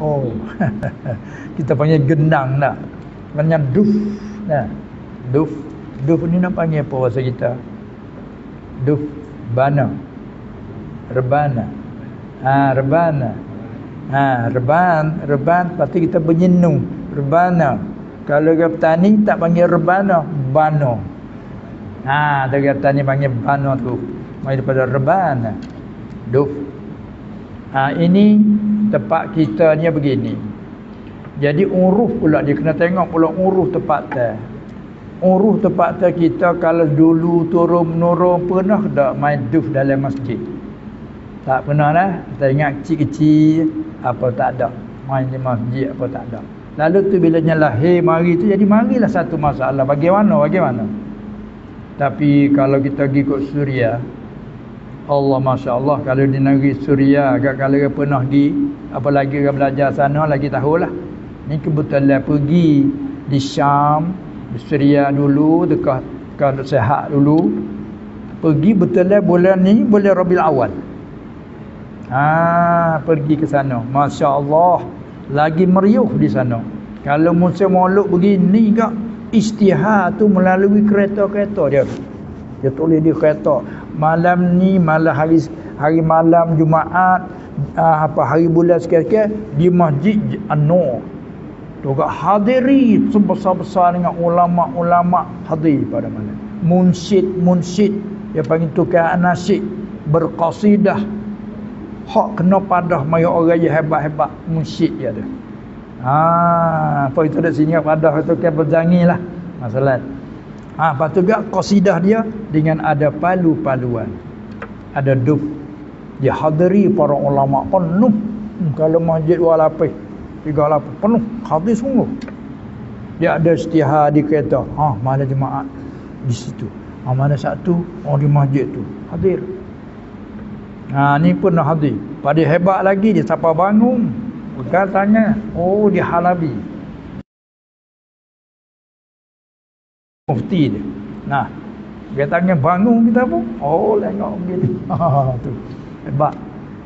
Oh. Kita panggil gendang tak? Maknanya duf. Nah. Duf. Duf ni nak panggil apa bahasa kita? Duf bana. Rebana. Rebana. Reban pasti kita bernyenu. Rebana. Kalau orang petani tak panggil rebana, bano. Dia petani panggil bano tu. Mai daripada rebana. Duf. Ini tempat kita ni begini. Jadi uruf pula dia kena tengok pula uruf tempat tu. Uruf tempat tu kita kalau dulu turun menurun pernah tak main duf dalam masjid? Tak pernah dah. Kita ingat kecil-kecil apa tak ada. Main di masjid apa tak ada. Lalu tu bila lahir mari tu jadi marilah satu masalah. Bagaimana? Tapi kalau kita pergi ke Suria, Allah Masya Allah, kalau di negeri Suria agak kalau dia pernah pergi, apalagi dia belajar sana lagi tahulah. Ni kebetulan pergi di Syam, di Suria dulu, dekat Sehat dulu. Pergi betul bulan ni, bulan Rabiul Awal. Pergi ke sana. Masya Allah, lagi meriuh di sana. Kalau musim maulud begini kak, istihar tu melalui kereta-kereta dia. Dia tulis di kereta. Malam ni, malam hari malam Jumaat, hari bulan sekian-sekian di Masjid An-Nur. Juga hadiri sebesar-besar dengan ulama-ulama hadir pada malam. Munsyid dia panggil tukar nasyid, berqasidah. Hak kena padah mai orang yang hebat-hebat munsyid dia tu. Apa itu kat sini padah itu kan berjangilah. Masalah. Lepas tu juga qasidah dia dengan ada palu-paluan. Ada duf. Dia hadiri para ulama penuh. Kalau masjid 38 penuh, hadir sungguh. Dia ada istihar di kereta. Mana jemaat di situ. Mana satu di masjid tu hadir. Ni pun nak hadir. Pada hebat lagi dia siapa bangun. Pegang tanya, dia Halabi. Mufti dia. Dia tanya bangun kita pun. Tengok begini. Tu. Hebat.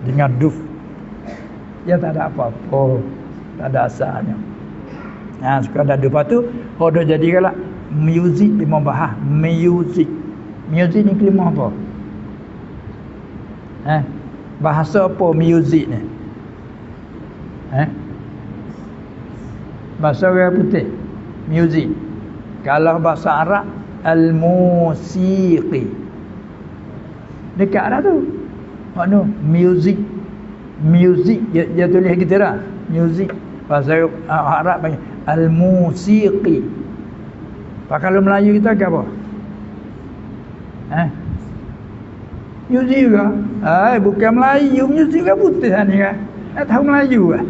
Dengan duf. Dia tak ada apa-apa. Tak ada asalnya. Sekadar duf. Lepas tu, dia jadikanlah muzik dia membahas. Muzik ni kelima apa? Bahasa apa muzik ni? Bahasa orang putih. Muzik. Kalau bahasa Arab, al-musiqi. Dekat dah tu. Muzik. Dia tulis gitu dah. Muzik. Bahasa Arab panggil al-musiqi. Kalau Melayu kita ke apa? Muzik juga. Bukan Melayu, muzik juga putih ni kan. Tahu Melayu kan?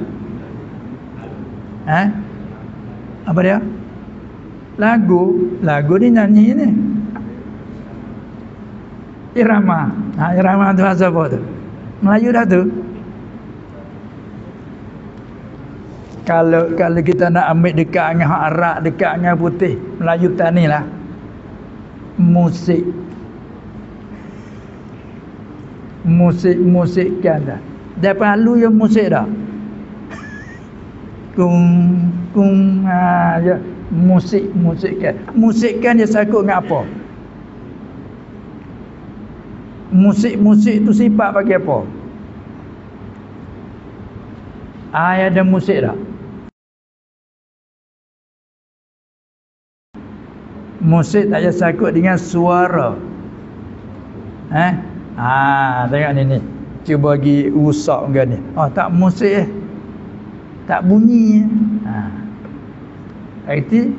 Apa dia? Lagu ni nyanyi ni. Irama. Irama tu bahasa apa tu? Melayu dah tu. Kalau kita nak ambil dekat dengan hak Arab, dekat dengan putih, Melayu tani lah. Musik kan dah. Dia perlu yang musik dah. Kung ya musik kan. Musik kan dia sakut dengan apa? Musik tu sifat bagi apa? Ada musik tak? Musik tak payah sakut dengan suara. Tengok ni. Cuba bagi rusak kan ni. Tak musik tak bunyi. Itu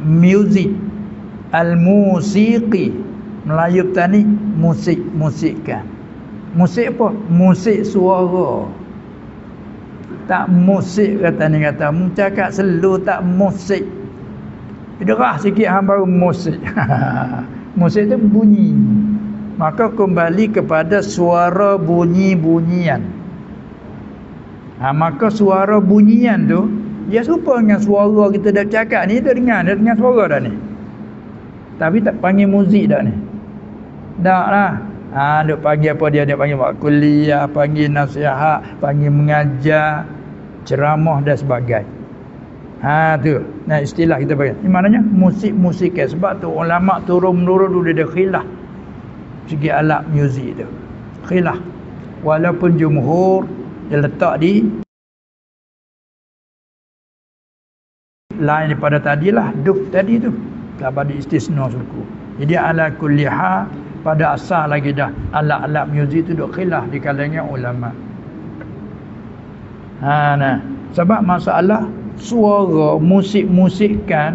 muzik. Al-musiqi. Melayu tani musikan. Musik apa? Musik suara. Tak musik kata ni kata. Cakap selu tak musik. Derah sikit hamba musik. Musik tu bunyi. Maka kembali kepada suara bunyi-bunyian. Maka suara bunyian tu dia serupa dengan suara kita dah cakap ni. Dia dengar suara dah ni. Tapi tak panggil muzik dah ni. Tak lah. Dia panggil apa dia? Dia panggil buat kuliah, panggil nasihat, panggil mengajar. ceramah dan sebagainya. Tu. Nah, istilah kita pakai. Ini maknanya musik-musik. Sebab tu ulama turun-menurun dulu dia khilaf segi alat muzik tu. Khilaf. Walaupun jumhur dia letak di lain daripada tadilah duf tadi tu. Tak ada istisna suku. Jadi ala kulli hal pada asal lagi dah alat-alat muzik tu duk khilaf di kalangan ulama. Nah, sebab masalah suara musikkan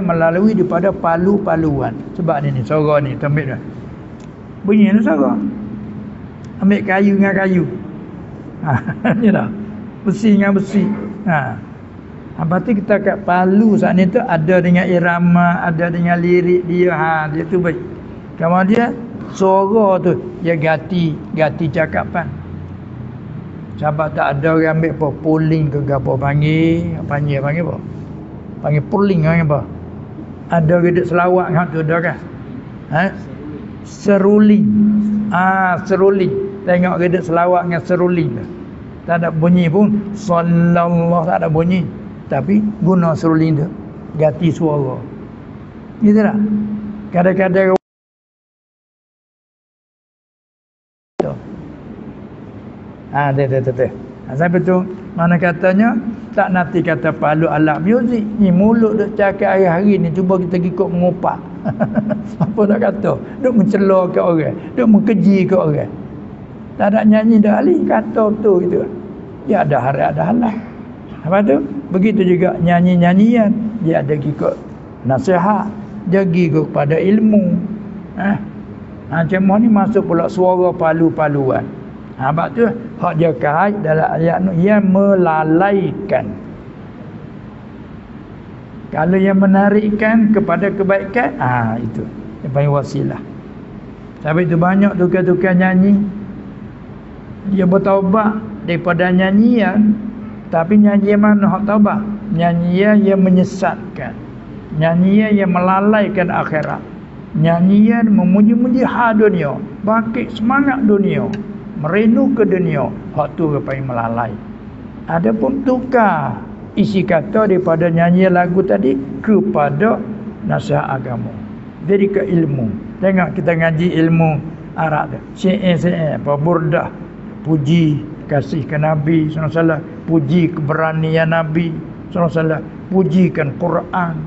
melalui daripada palu-paluan. Sebab ni suara ni ambil dah. Bunyi ni suara. Ambil kayu dengan kayu. Ni dah. Besi dengan besi. Lepas tu kita kat palu saat ni tu ada dengan irama, ada dengan lirik dia. Dia tu baik. Kemudian suara tu dia ganti cakapan. Sebab tak ada orang ambil apa pulling ke apa panggil apa? Panggil pulling apa? Ada gedek selawat hang tu dah kan? Seruling. Seruling. Tengok gedek selawat dengan seruling tu. Tak ada bunyi pun sallallahu tak ada bunyi. Tapi guna seruling tu ganti suara. Gitu tak? Kadang-kadang tu. Sampai tu mana katanya tak nanti kata palu alat muzik ni mulut duk cakap hari-hari ni cuba kita ikut mengupak. Apa nak kata? Duk mencela ke orang, duk mengkeji ke orang. Tak ada nyanyi dah ahli kata betul gitu. Ya ada harap ada halal. Apa tu? Begitu juga nyanyi-nyanyian dia ada ikut nasihat, dia ikut pada ilmu. Macam ni masuk pula suara palu-paluan. Sebab tu hak dia kait dalam ayat ni yang melalaikan. Kalau yang menarikkan kepada kebaikan, itu yang panggil wasilah. Sebab itu banyak tukar-tukar nyanyi dia bertaubat daripada nyanyian, tapi nyanyian mana hak taubat? Nyanyian yang menyesatkan, nyanyian yang melalaikan akhirat, nyanyian memuji-muji hal dunia, bangkit semangat dunia, merenu ke dunia, hak tu yang melalai. Adapun tukar isi kata daripada nyanyian lagu tadi kepada nasihat agama, jadi ke ilmu. Tengok kita ngaji ilmu Arab tu, syair apa burdah, puji kasih ke Nabi SAW, puji keberanian Nabi SAW, pujikan Quran,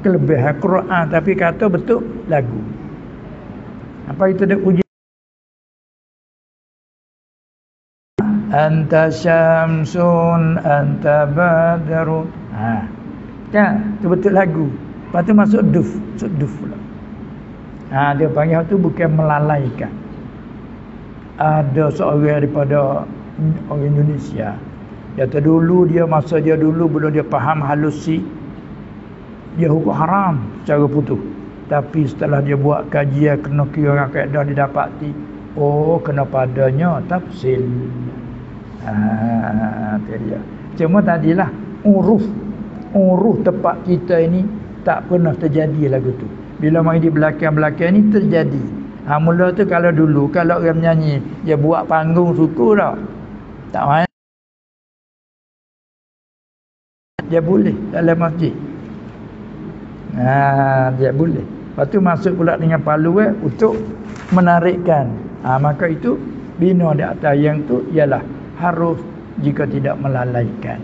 kelebihan Quran, tapi kata betul lagu. Apa itu dia puji? Anta syamsun anta badrun. Kan itu betul lagu. Lepas tu masuk duf pula. Dia panggil tu bukan melalaikan. Ada seorang daripada orang Indonesia, dia dulu dia masa dia dulu belum dia faham halusi, dia hukum haram secara putus. Tapi setelah dia buat kajian kena kira kaedah didapati, kena padanya tafsil. Tu dia. Cuma tadilah uruf tempat kita ini tak pernah terjadi lagu tu. Bila mai di belakang-belakang ni terjadi. Mula tu kalau dulu kalau orang menyanyi dia buat panggung suku dah. Tak main. Dia boleh dalam masjid. Dia boleh. Lepas tu masuk pula dengan palu untuk menarikkan. Maka itu bina di atas yang tu ialah harus jika tidak melalaikan.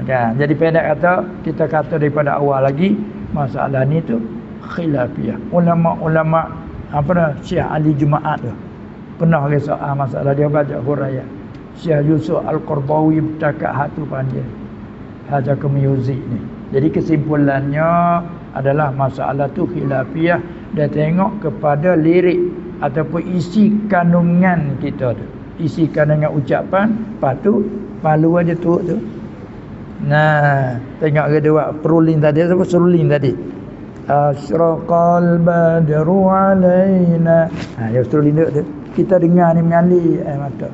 Kan? Jadi pendek kata, kita kata daripada awal lagi masalah ni tu khilafiyah. Ulama-ulama Syekh Ali Jumaat tu pernah risau masalah dia baca hurayat. Syekh Yusuf Al-Qardawi bercakap hatu panjang haja ke muzik ni. Jadi kesimpulannya adalah masalah tu khilafiyah, dia tengok kepada lirik ataupun isi kandungan kita tu, isi kandungan ucapan. Lepas tu palu aja tu. Tengok dia buat peruling tadi, apa seruling tadi, asraqal badru alaina. Dia seruling tu kita dengar ni mengalir air mata.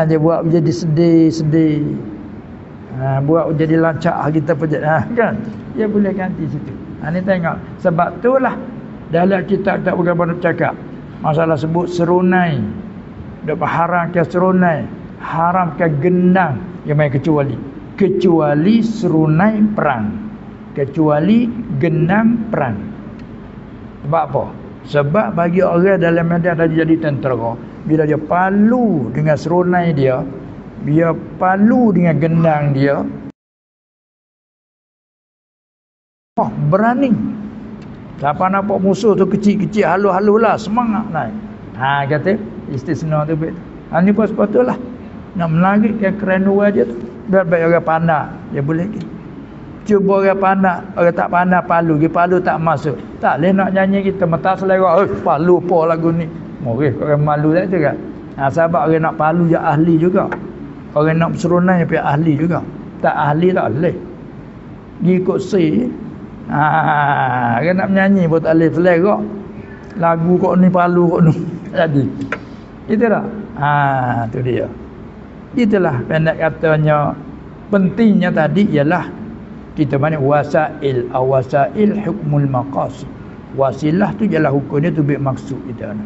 Dia buat jadi sedih. Buat jadi lancak kita pejat. Kan dia boleh ganti situ. Ni tengok, sebab itulah dalam kitab bagaimana cakap masalah sebut serunai, dak haram ke serunai. haramkan gendang yang main kecuali serunai perang, kecuali gendang perang. Sebab apa? Sebab bagi orang dalam medan tadi jadi tentera, bila dia palu dengan serunai dia palu dengan gendang dia, berani. Siapa nampak musuh tu kecil-kecil, halus-halus lah, semangat naik. Kata istisna tu. Ni pun sepatutlah nak menarik kerenuan dia tu. Biar baik orang pandai dia boleh pergi. Cuba orang pandai, orang tak pandai palu, dia palu tak masuk. Tak boleh nak nyanyi kita mata selera, palu apa lagu ni. Moreh orang malu tak tu kan. Sebab orang nak palu dia ahli juga. Orang nak serunai pun ahli juga. Tak ahli tak boleh. Gi ikut C. Orang nak menyanyi pun tak boleh selera. Lagu kok ni palu kok ni. Jadi. Itulah. Tu dia. Itulah pendek katanya, pentingnya tadi ialah kita banyak wasail, awasail hukmul maqasid. Wasilah tu ialah hukum dia tu maksud kita.